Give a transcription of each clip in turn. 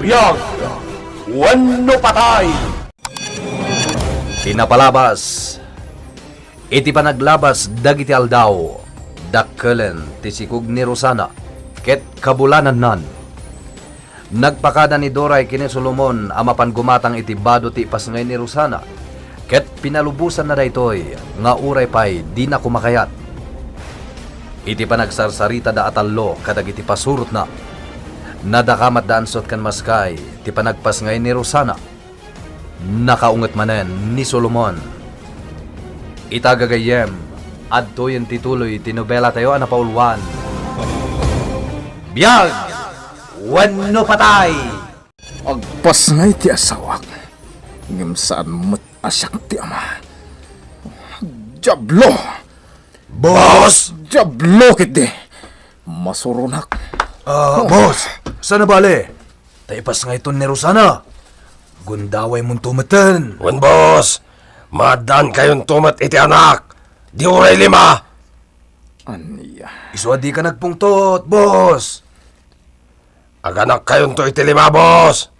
Biyag! Wano patay! Pinapalabas. Iti panaglabas dagiti aldaw. Dakkelen ti sikug ni Rosana. Ket kabulanan nan. Nagpakada ni Doray kini Solomon amapan gumatang iti bado ti pasngay ni Rosana. Ket pinalubusan na daytoy nga uray pay di na kumakayat. Iti panagsarsarita da atallo kadag iti pasurot na. Nadakamat daansot kan maskay ti panagpasngay ni Rosana. Nakaunget manen ni Solomon. Itagagayem adto yung tituloy tinobela tayo na paulwan. Biyag! Wano patay! Agpasngay ti asawak. Ngem saan mo't asyak ti ama. Diablo! Boss! Diablo kiti! Masurunak. Boss! Sana bale? Taipas nga ito ni Rosana. Gundaway mong tumatan. Wan boss, madan kayong tumat iti anak. Di uray 5. Aniya. Iswadi ka nagpungtot, boss. Aganak kayong to iti 5, boss.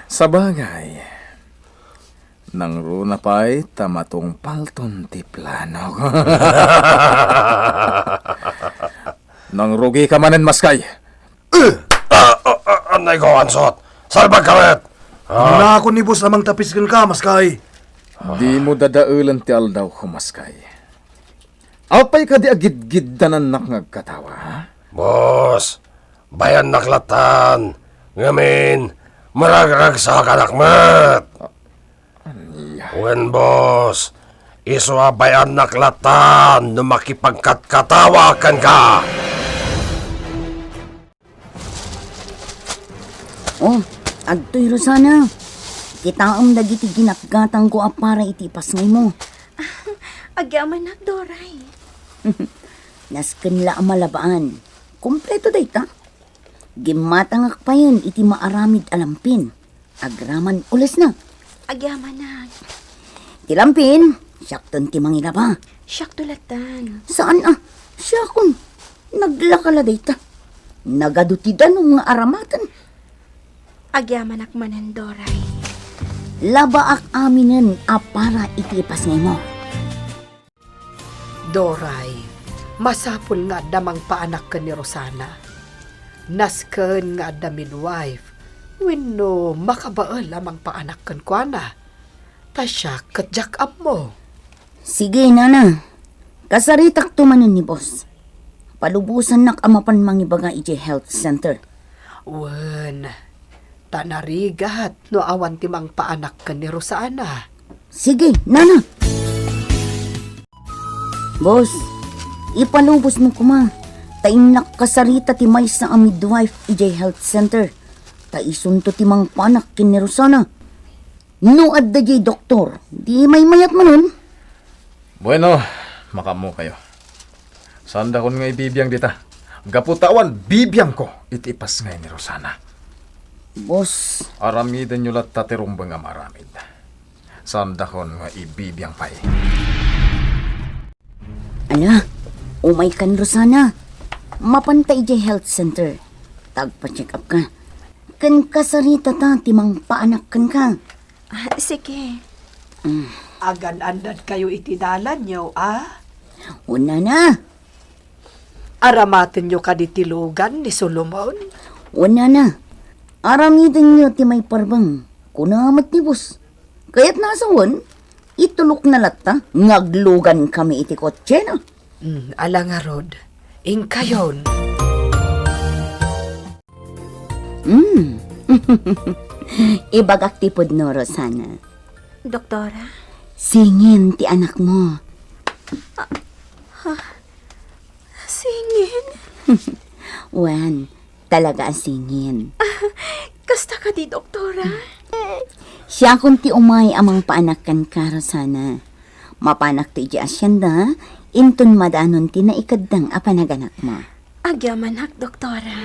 Sabagay. Nang runa pa'y tamatong palton ti plano. Nang rugi ka manen maskay. Anay ko, ansot. Salbag kawet. Na ako ni boss amang tapiskan ka, maskay. Di mo dadaulan ti aldaw ko maskay. Apay ka di agid-giddanan nak ngagkatawa, ha? Boss, bayan naklatan. Ngamin, maragrag sa kanakmat. Wan boss, iswa bayan naklatan no makipagkatkatawakan ka. Oh, agtoy Rosana. Kitaom dagiti ginatgatang ko para iti pasngay mo. Agyaman na, Doray. Nasken la malabaan. Kompleto day ta. Gimatangak pa yun iti maaramid alampin. Agraman ules na. Agyaman na. Tilampin, syakton ti mangilaba. Siyak tulatan. Saan Syakon. Naglakala day ta. Nagadutidan ng mga aramatan. Agyaman akmanan, Doray. Labaak aminen para iti pasngay mo. Doray, masapul nga damang paanak ka ni Rosana. Nasken nga da midwife, wenno makabaal amang paanak kan kuana. Tasya katjak up mo. Sige, nana. Kasaritak tumanon ni boss. Palubusan nak amapan mangibaga iti health center. Wen, tanarigat no awan timang paanak ka ni Rosana. Sige, nana. Boss, ipalubos mo kuma. Tainak kasarita ti may sa midwife iti health center. Taisunto ti mang panak kin ni Rosana. No adda jay doktor, di may mayat manon. Bueno, makamo kayo. Sanda kon nga ibibiyang dita. Gaputawan, bibiyang ko iti pasngay ni Rosana. Boss, Aramiden nyo lat tatirumbang nga maramid. Sanda kon nga ibibiyang pay. ala, umay kan Rosana. Mapantay jay health center. Tagpa-check up ka. Kan kasarita ta, timang paanak kan ka. Sige. Agan-andad kayo itidalan nyo, Una na. Aramatin nyo kaditilugan ni Solomon. Una na. Aramidin nyo ti may parbang. Kunamat ni boss. Kaya't nasawan, itulok na lata, ngaglugan kami iti kotse na. Ala nga Rod, ingkayon. Ibagak ti pudno, Rosana. Doktora? Singin ti anak mo. Singin? Wan, talaga singin. Kasta ka di, Doktora? Siya kung ti umay amang paanakan ka, Rosana. Mapanak ti di asyenda, inton madanon ti na ikaddang apanaganak mo. Agyaman hak, Doktora.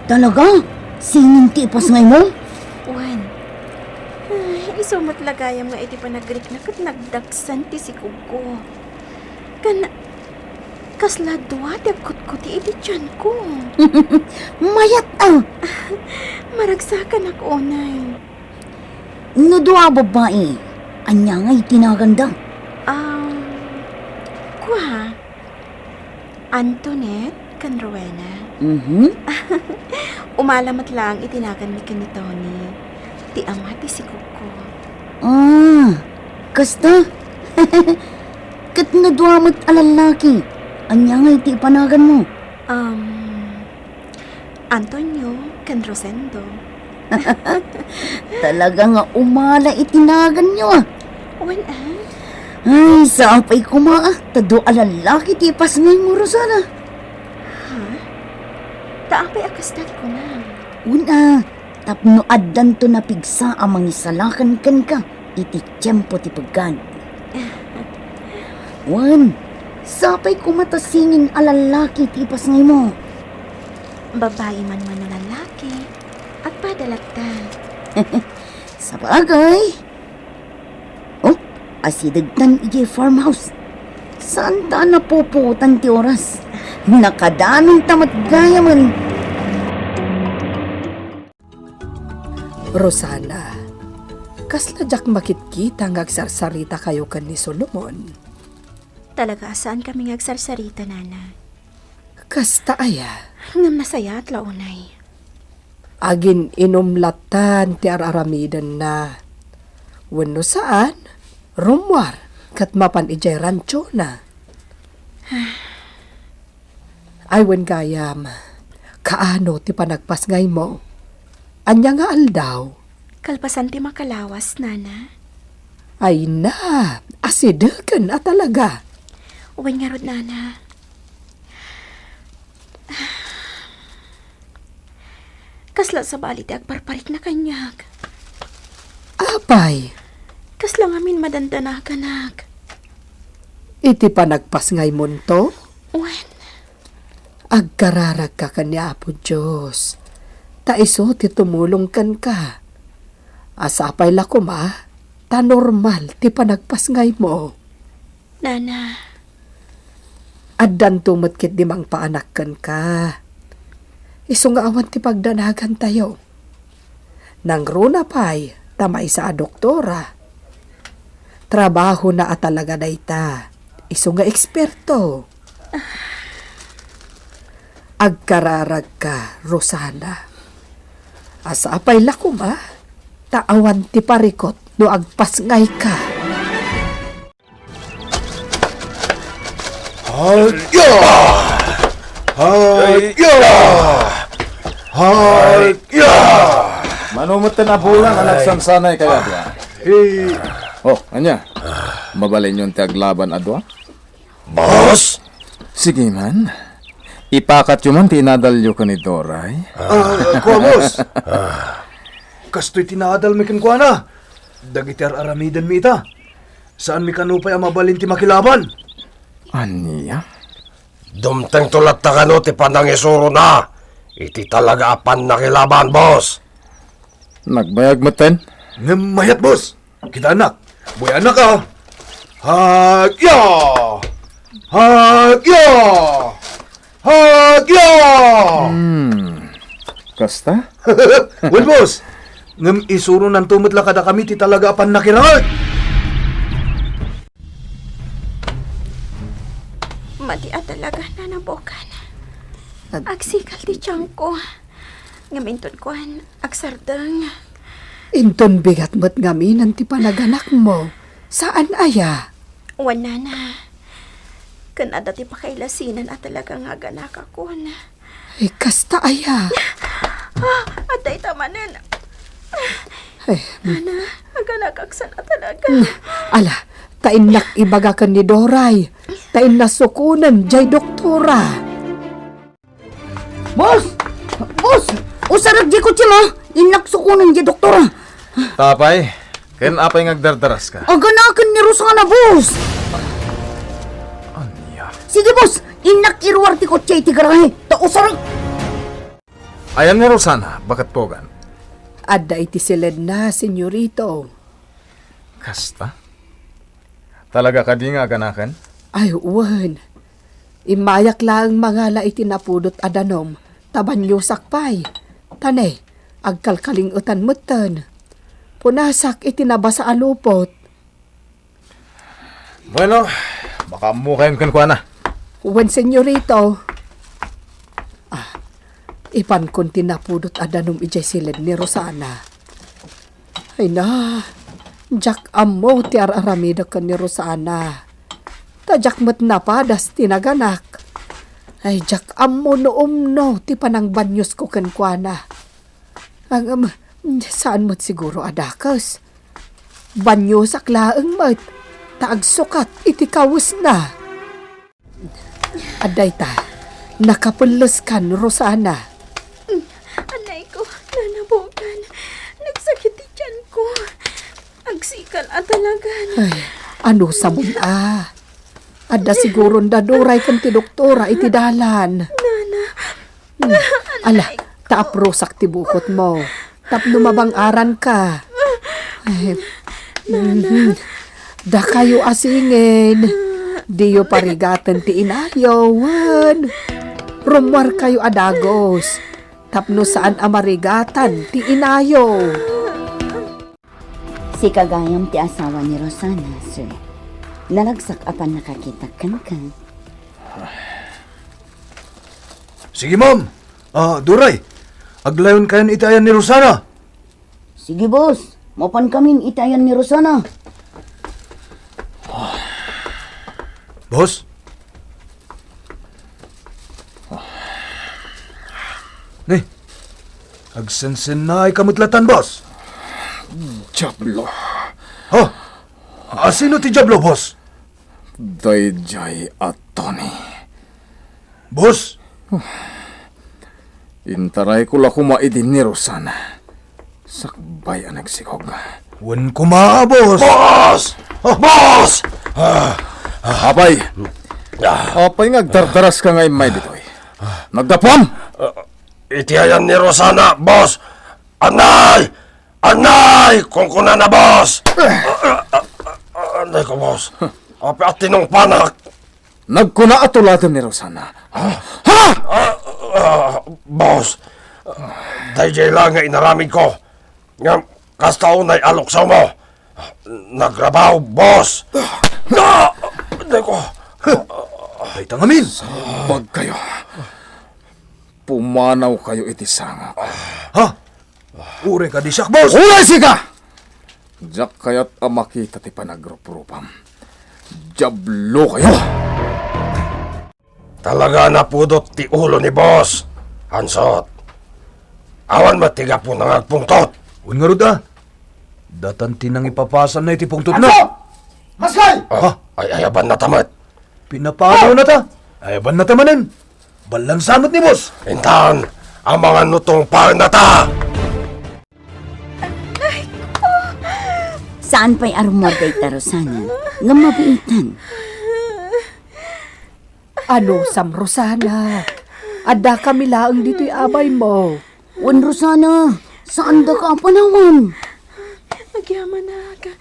Talaga? Singin ti ipos ngay mo? Wan. Isumot lagayam nga iti panagrik na kat nagdagsan ti sikog ko. Kasla duwa dagkut-kuti iti tiyan ko. Mayat ah. Maragsakan ako, unay. No duwa babae. Anya nga'y tinaganda. Kuha. Antoinette kan Rowena. Umalamat lang itinagan mi ni Tony. Ti ama ti si Kuko. Ah, kasta? Kat na duwamat alalaki. Anya nga iti panagan mo. Antonio kan Rosendo. Talaga nga umala itinagan nyo ah. Wan ah. Ay, saapay kumaa. Tado alalaki ti pas ngay mo, Rosana. Taapay akastali ko na. Una, tapno addan to napigsa amang isalakan kan ka. Iti tiyempo ti pagkan. Wan, sapay kumatasingin alalaki ti pas ngay mo. Babae man man na lalaki. At padalagta. Sa bagay. Oh, asidagtan iti farmhouse. Saan ta napuputan ti oras? Nakadanong tamat gaya man. Rosana, kasladyak makitkita nga agsarsarita kayo kan ni Solomon. Talaga, saan kami ngagsarsarita, nana? Kasta aya, Ngam nasaya at launay. agin inumlatan ti araramidan na. Wenno saan? Rumwar, kat mapan ijay rancho na. Ay wen gayam, kaano ti panagpasngay mo? Anya nga aldaw? Kalpasan ti makalawas, nana. Ay na, asidagan na talaga. Uwan nga rod, nana. Kasla sa balit agparparik na kanyag. Apay, Kasla ngamin madandana kanak. iti panagpasngay mo to? Uwan. Agkararag ka kanya Apo Diyos. Taiso ti tumulong kan ka. Asapay lakuma, ta normal ti panagpasngay mo. Nana, Addan tumatkit di mang paanak kan ka. Iso nga awan ti pagdanagan tayo. Nang runa pa'y tamay sa doktora. Trabaho na at talaga dayta. Iso nga eksperto. Agkararag ka, Rosana. Asapay lakuma, taawan ti parikot no agpasngay ka. Manumot na bulan ang nagsansanay kaya diya. Oh, anya? Mabalin yung taglaban adwa? Boss? Sige man. Ipakat yung man tinadalyo ka ni Doray. Kuha, boss. Kasto'y tinadal mi kan kuha na. Dagitar aramidan mi ita. Saan mi kanupay ang mabalin ti makilaban? Aniya? Dumteng tulat na kano ti panangisuro na. Iti talaga apan nakilaban, boss. Nagbayag mo ten? Mayat, boss. Kita anak. Boy anak ah. Hagya! Hagya! Hagya! Kasta? Well, boss. Ngam isuro ng tumutla kada kami ti talaga apan nakirangal. madia talaga na nabokan. Agsikal ti tiyang ko. Ngaminton ko agsardang. Inton bigat mo't ngaminan ti panaganak mo. Saan aya? Uwan na. Kanada ti pakailasinan at talaga nga ganak ako na. Ay, kasta aya. Atay tamanin. Ay, Nana, aganak aksan na talaga. ala, tainak ibaga ka ni Doray. Tain nasukunan, jay doktora. Boss! Boss! Usarag di ko mo. Inaksukunan di doktora. Tapay, ken apay ngagdardaras ka? Aganakan ni Rosana, boss. Aniya? Sige, boss. Inak irwar ti ko ti garahe. Ta usarag. Ayan ni Rosana, bakat pogan. Adda iti silid na, senyorito. Kasta? Talaga ka di nga ganakan? Ay, uwan. Imayak lang mga la itinapudot adanom, tabanyo sakpay. Tane, agkalkaling utan mutan. Punasak itinabasa alupot. Bueno, baka mukayin kan ko na. Wen senyorito. Ipan kon tinapudot adanom ijay silid ni Rosana. Ay na, jak amo ti araramida kan ni Rosana. Tajak met na padas tinaganak. Ay jak amo noom no ti panang banyos ko kan kuana. Ang saan mo't siguro adakas? Banyos aklaang mat. Taag sukat iti kawus na. Aday ta, nakapulos kan Rosana. Anay ko, nanabugan. Nagsakit ti tiyan ko. Agsikan at talagan. Ay, ano sa muna? Ada siguro daduray kan ti doktora iti dalan. Nana, Ala, taaprusak ti bukot mo. Tap lumabang aran ka. Ay, da kayo asingin. Diyo parigatan ti inayawan. Rumwar kayo adagos. Tapno saan amarigatan ti inayo. Si kagayam ti asawa ni Rosana, sir. Nalagsak apan nakakita kan. Sige, ma'am. Duray. Aglayon kayo itayan ni Rosana. Sige, boss. Mapan kaming itayan ni Rosana. Boss? Ni, agsensen na ay kamutlatan, boss. Diablo. Sino ti Diablo, boss? Dayjay at Tony. Boss? Intaray ko la kumaidin ni Rosana. Sakbay ang nagsikog. Wan kumaa, boss. Boss! Boss! Apay! Apay ngagdardaras ka ngay may ditoy. Nagdapon! Itiayan ni Rosana, boss! Anay! Anay! Kung kuna na, boss! Anay ko, boss. Api at tinong panak. Nagkuna atuladan ni Rosana. Boss, dahil lang nga inaramid ko. Nga, kastaunay aloksaw mo. Nagrabaw, boss. Anay ko. Ay tangamin. Bag kayo. Pumanaw kayo iti sangak. Ure ka di siyak, boss. Ulay sika! Diyak kaya't amakita ti panagruprupam. Diablo kayo! Talaga na pudot ti ulo ni boss. Hansot. Awan matiga po nang agpungtot. Un nga ruda. Datan tinang ipapasan na iti pungtot na. Maskay! Ay ayaban na tamat. Pinapalo na ta. Ayaban na tamanin. Balang samot ni boss. Intan, ang mga nutong panata. Saan pa'y arumor kay Rosana? Nga mabiitan. Ano sam Rosana? Ada kami laang dito'y abay mo. Wan Rosana, saan da ka panawan? Agyaman na ka.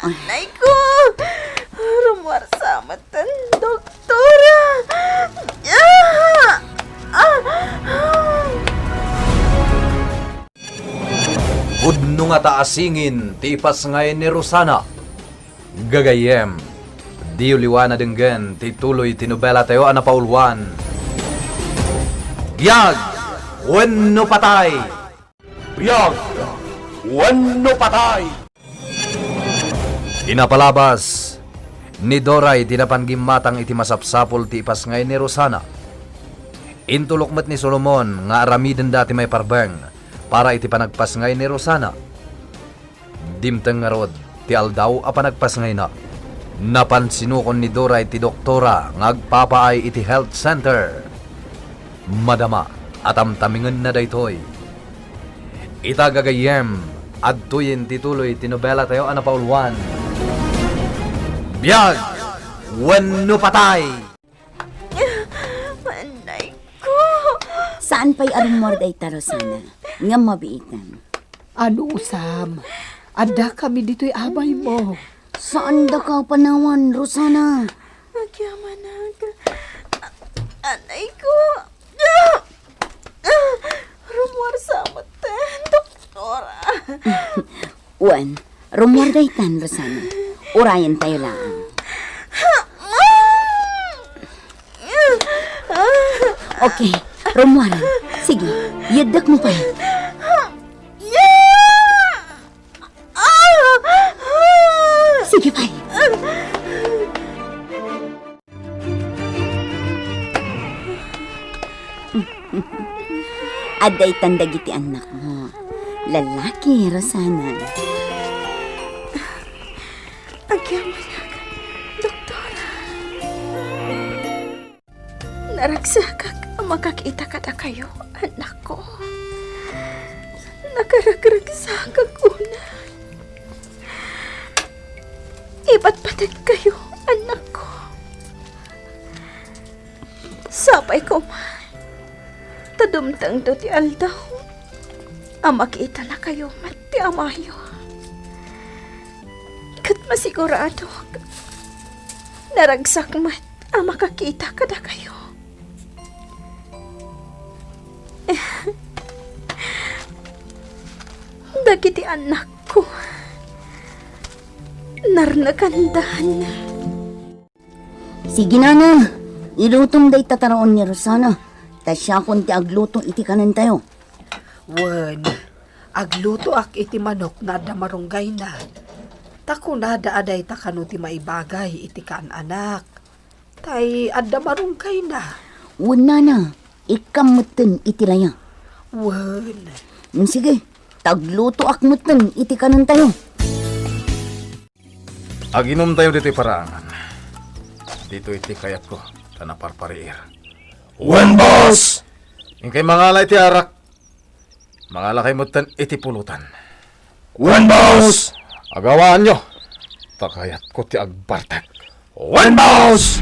Anay ko! Rumwar sa matan, doktora! Udno nga taasingin, tipas ngayon ni Rosana. Gagayem, di uliwana denggan, tituloy tinubela tayo anapaulwan. Biyag, wenno patay! Biyag, wenno patay! Inapalabas, ni Doray tinapanggimatang iti masapsapol ti ipas ngayon ni Rosana. Intulokmat ni Solomon nga aramiden dati may parbeng, para iti panagpas ngay ni Rosana. Dimteng nga rod, ti aldaw a panagpas ngay na. Napansinukon ni Doray ti doktora ngagpapaay iti health center. Madama at amtamingan na daytoy. Itagagayem at tuyin tituloy tinobela tayo anapaulwan. Biyag! Wenno patay! Anay ko! Saan pa'y arumor kay Rosana? Nga mabiitan. Ano usam? Ada kami dito'y abay mo. Saan da ka panawan, Rosana? Agyamanag. Anay ko. Rumor sa matan, doktora. Uwan, rumorday tan, Rosana. Urayan tayo lang. Okay, rumuaran. Sige, yadak mo pa. Sige pa. Aday tandagiti anak mo. Lalaki, Rosana. Agyamanag, doktora. Naragsakak ang makakita kada kayo, anak ko. Nakaragragsakak una. Iba't patag kayo, anak ko. Sabay ko man. Tadumtang do ti aldaw. Ang makita na kayo, mati amayo. Kat masigurado. Naragsak mat ang makakita kada kayo. Dagiti anak ko. Narnakandahan. Sige na na. Ilutom day tataraon ni Rosana. Tasya kung ti aglutong iti kanan tayo. Wen, agluto ak iti manok na damarunggay na. Tako na daaday takano ti maibagay iti kaan anak. Tay adda marunggay na. Una na. Ikamutin iti raya. Wen, Sige, tagluto akmutin iti kanan tayo. Aginom tayo dito paraangan. Dito iti kayat ko, tanaparpariir. Wen, boss! Yung kay mangalay ti arak, mangalakay mo tan iti pulutan. Wen, boss! Agawaan nyo, takayat ko ti agbartek. Wen, boss!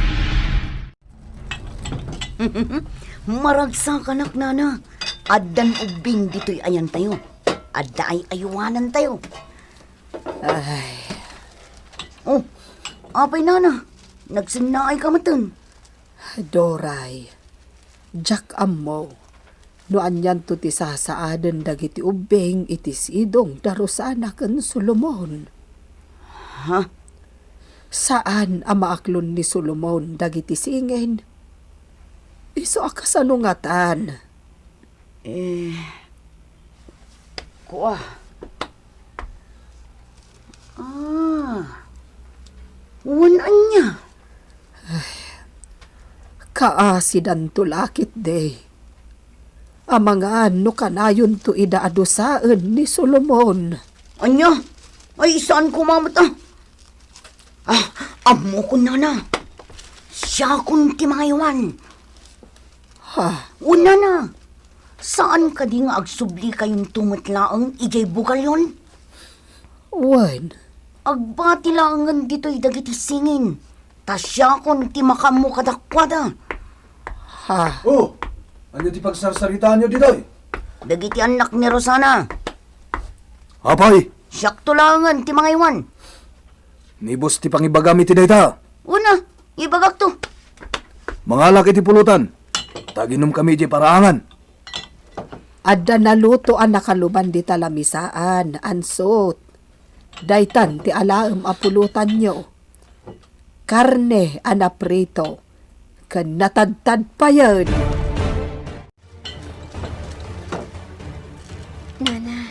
Maragsak anak nana. Addan ubing dito'y ayan tayo. Adda ay ayuwanan tayo. ay, Oh, apay nana. Nagsinaay ka matan. Doray. Jack ammo. No anyan to ti sasaaden dagiti ubeng iti sidong darosana ken Solomon. Ha? Saan ang maaklon ni Solomon dagiti singen? Iso akasanungatan. Kuha. Wanan niya. Kaasidan to lakit day. Ang mga ano kanayon to idaadosaan ni Solomon. Anya? Ay, saan kumamata? Amo ko nana. Siya kun ti mga iwan. Ha? Una na. Saan ka di nga agsubli kayong tumatlaang ijay bukal yon? Wen, Agbati langan dito'y dagiti singin. Tasya kon ti makamu kadakwada. ha? Oh, ano di pagsarsaritaan nyo dito? Dagiti anak ni Rosana. Apay, Siyak tulangan ti mga iwan. nibos ti pangibagami ti dayta. Una, ibagak to. Mga laki ti pulutan. Taginom kami di paraangan. Adda naluto ang nakaluban di talamisaan, ansot. Daytan ti alaem apulutan nyo. Karne anaprito. Ken natadtad pa yun. Nana,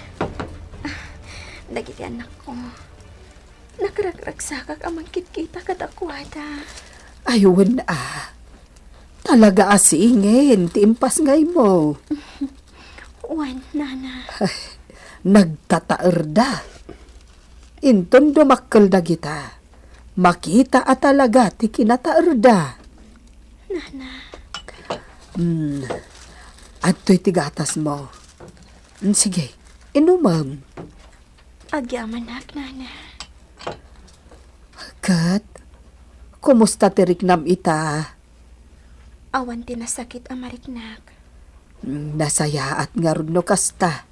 dagiti anak ko. Nakaragsagsakak ang magkita kadakwada. Ayun Talaga asingin, timpas ngay mo. Wan, Nana. Nagtataerda. Inton dumakkel da kita. Makita at talaga ti kinataerda. Nana. Adto'y tigatas mo. Sige, inumam. Agyamanak, Nana. Kat, kumusta tiriknam ita? Awan tinasakit ang mariknak. Nasaya at nga rin no kasta.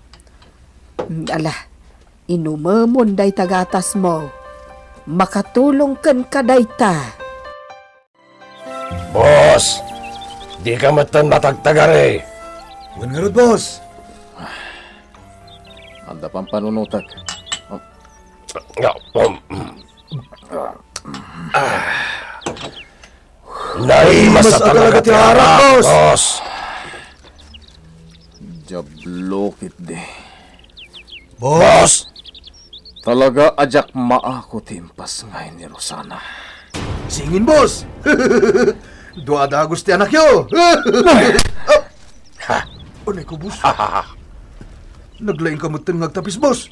Ala, inumamon day tagatas mo. Makatulong kan kadayta. Boss, di ka matan matagtagari. Wan nga rod, boss. Anda pang panunutag. Naimas Mas sa talaga talaga ti harap, boss. boss. Jablokit de. Boss, Talaga ajak maako timpas ngayon ni Rosana. Singin, boss. Doa da gusti anak yo. Unay ko, boss. Naglaing kamutin ngagtapis, boss.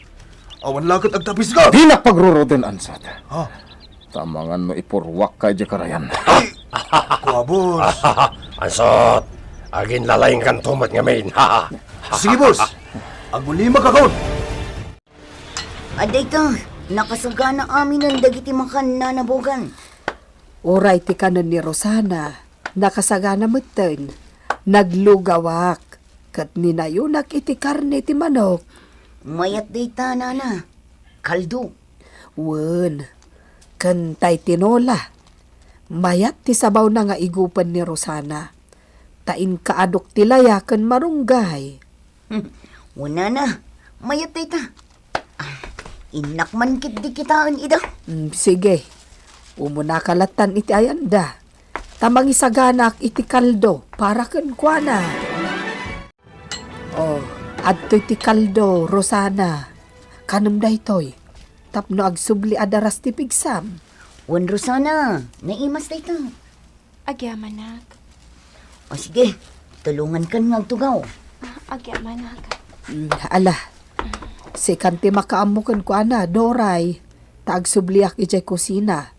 Awan lakot agtapis ka. Di na pagruroden ansat. Ha? Tamangan mo ipurwak kay Jakarayan. Kuha, boss. ansot. Agin lalaing kan tumat nga main. Sige, boss. Ang lima kakon. Aday ka, nakasagana amin ang dagiti makan na nabogan. Oray ti kanon ni Rosana, nakasagana meten, naglugawak, kat ninayunak iti karne ti manok. Mayat day tanana, kaldo. Wen, kantay tinola. Mayat ti sabaw na nga igupan ni Rosana. Tain kaadok ti layaken marunggay. Wala na, mayat day ta. Inak man kit di kitaan ida. Sige, umuna kalatan iti ayanda. Tamang isaganak iti kaldo para ken kuana. Oh, adto iti kaldo, Rosana. Kanam daytoy. Tapno agsubli adaras ti pigsam. Wan Rosana, naimas day ta. Agyamanag. O sige, tulungan kan nga tugaw. Agyamanag. Ala, si kanti makaamukan ko ana, Doray. Taagsubliak ijay kusina.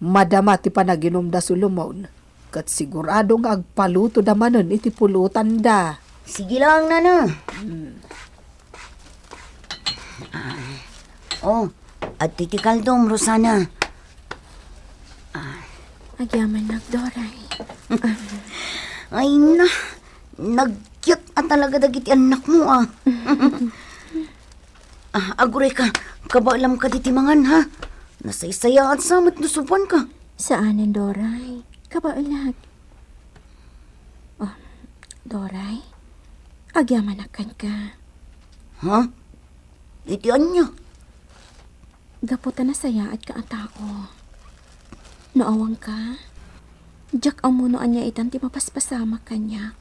Madama ti panaginom da sulumon. Kat sigurado nga agpaluto da manon iti pulutan da. Sige lang, nana. Oh, at titikaldom, Rosana. Agyamanag, Doray. Ay na, nagyat at talaga dagiti anak mo ah. Aguray ka, kabaalam ka titimangan ha. Nasaysaya at samot nusupan ka. Saanin, Doray? Kabaulag. Oh, Doray? Agyamanakan ka. Ha? Itian niya. Gaputa na saya at kaatao. Naawang ka? Jack ang munoan niya itan ti mapaspasama kanyak.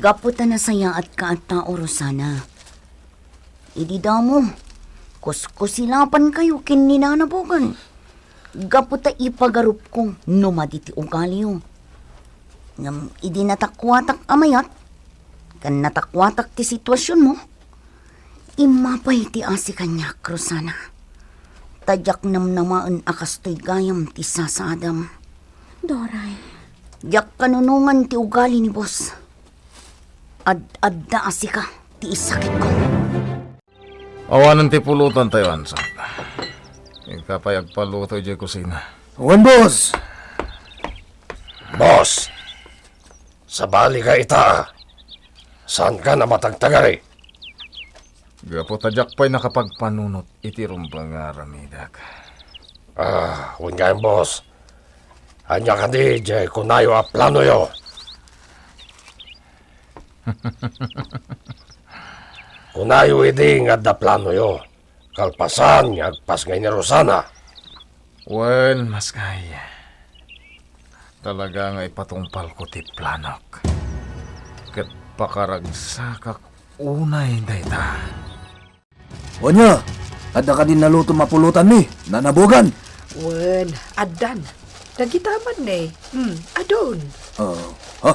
Gaputa na saya at kaatao, Rosana. Idi daw mo, kuskusilapan kayo kin ninanabugan. Gaputa ipagarup ko numaditi ugali yo. Ngam idi natakwatak amayat, kan natakwatak ti sitwasyon mo, imapay ti asi kanyak, Rosana. Tadyak namnamaan akas to'y gayam ti sasadam. Doray, Jak kanunungan ti ugali ni boss. Ad-adda asi ka, ti isakit ko. Awanan ti pulutan tayo ansat. Ikapay agpaluto ijay kusina. Wan, boss. Boss, sa bali ka ita. Saan ka na matagtagari? Gapot ajak pa'y nakapagpanunot iti rumbang aramidag. Huwag nga yung boss. Anya ka di, jay kunayo a plano yo. Kunayo idi nga da plano yo. Kalpasan nga agpas ngay ni Rosana. Well, mas kaya. Talaga nga ipatungpal ko ti planok. Kat pakaragsakak unay dayta. Wanya, ada ka din naluto mapulutan ni, nanabogan. Wen, adan. Nagitaman ne. Adon. Ha?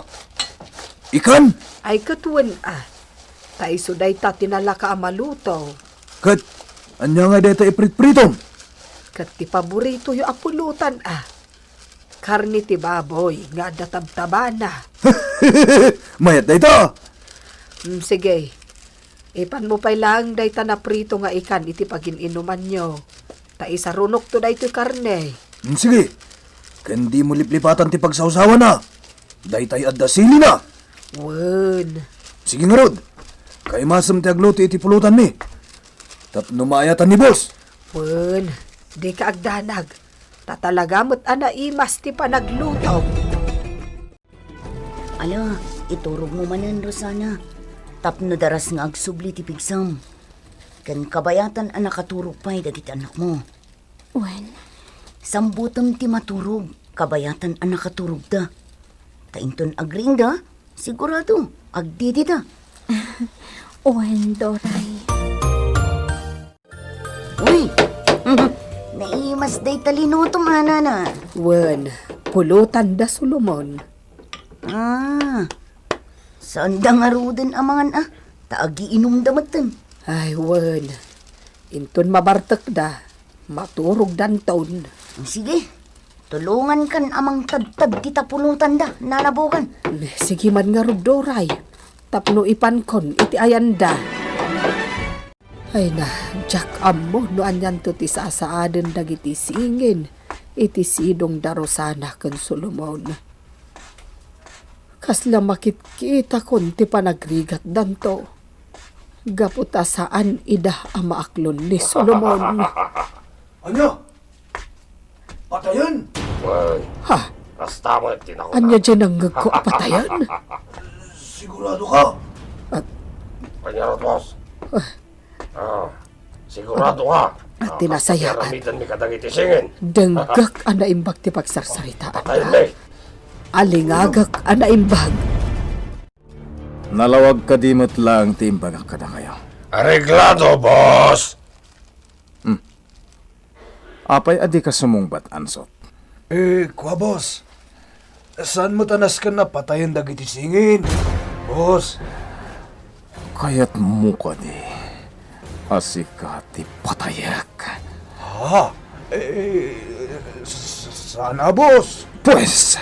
Ikan? Ay katuan Tay suday ta tinala ka amaluto. Kat, anya nga deta iprit-pritom. Kat ti paborito yung apulutan Karni ti baboy nga databtabana. Mayat na ito. Sige. Ipan mo pa'y lang day ta na prito nga ikan iti pagininuman nyo. Ta isa runok to day to karne. Sige. Kandi mo liplipatan ti pagsawsawa na. Daytay adda sili na. Wen. Sige nga rod. Kay masam ti agluto iti pulutan ni. Tapno maayatan ni boss. Wen. Di ka agdanag. Tatalagamot ana imas ti panaglutom. Ala, iturog mo manan, Rosana. Tapno daras nga agsubli ti pigsam. Kan kabayatan ang nakaturog pa'y dagiti anak mo. Wen, Sambutam ti maturog, kabayatan ang nakaturog da. Tainton agring da, sigurado, agdidi da. wen, Doray. Uy, naimas day talinotom, na. Wen, pulutan da Solomon. Ah, saan da nga ruden amangan taagi inom damatan. Ay, wen. Inton mabartek da. Maturog danton. Sige, tulungan kan amang tadtad ti tapulutan da, nanabukan. Sige man nga rod, Doray. Tapno ipankon iti ayanda. Ay na, Jack ammo no anyan to ti sasaaden dagiti singin. Iti sidong darosana ken Solomon. Kasla makit-kita kon ti panagrigat danto. Gaputa saan ida amaaklon ni Solomon. Anya? Patayan? Wen, Ha? basta mo tinako Anya dyan ang ngagko patayan? Sigurado ka? Panyarot, boss. Sigurado ka. At tinasayaan. Karamitan mi kadagiti singin. Denggak ana imbag ti pagsarsaritaan Tayo, da. May. Alingagak ana imbag. Nalawag kadimot lang timbag kada kayo. Areglado, boss. Apay adi ka sumungbat, ansot. Kwa boss. Saan mo tanas ka na patayan dagiti singin? Boss, Kaya't mo ka di. Asika ti patayak. ha? Sana boss. Pues,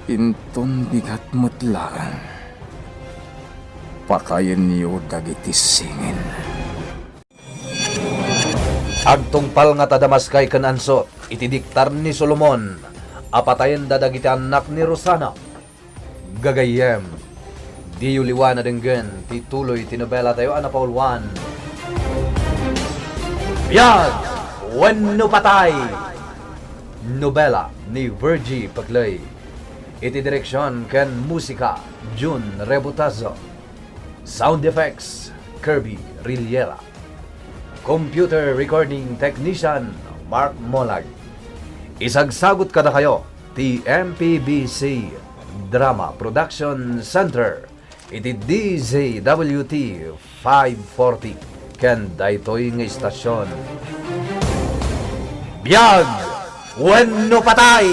inton bigat mo't lang. Pakayan niyo dagiti singin. Agtungpal nga tadamaskay ken anso, itidiktar ni Solomon, apatayen dadagiti anak ni Rosana. Gagayem, di yuliwan na denggen, tituloy tinobela tayo anapaulwan. Biyag, wenno patay! Nobela ni Virgie Paglay. Iti direksyon ken musika, June Rebutazo. Sound effects, Kirby Riliera. Computer Recording Technician Mark Molag. Isagsagot kada kayo ti MPBC Drama Production Center iti DZWT 540 ken daytoy nga istasyon. Biyag wenno patay!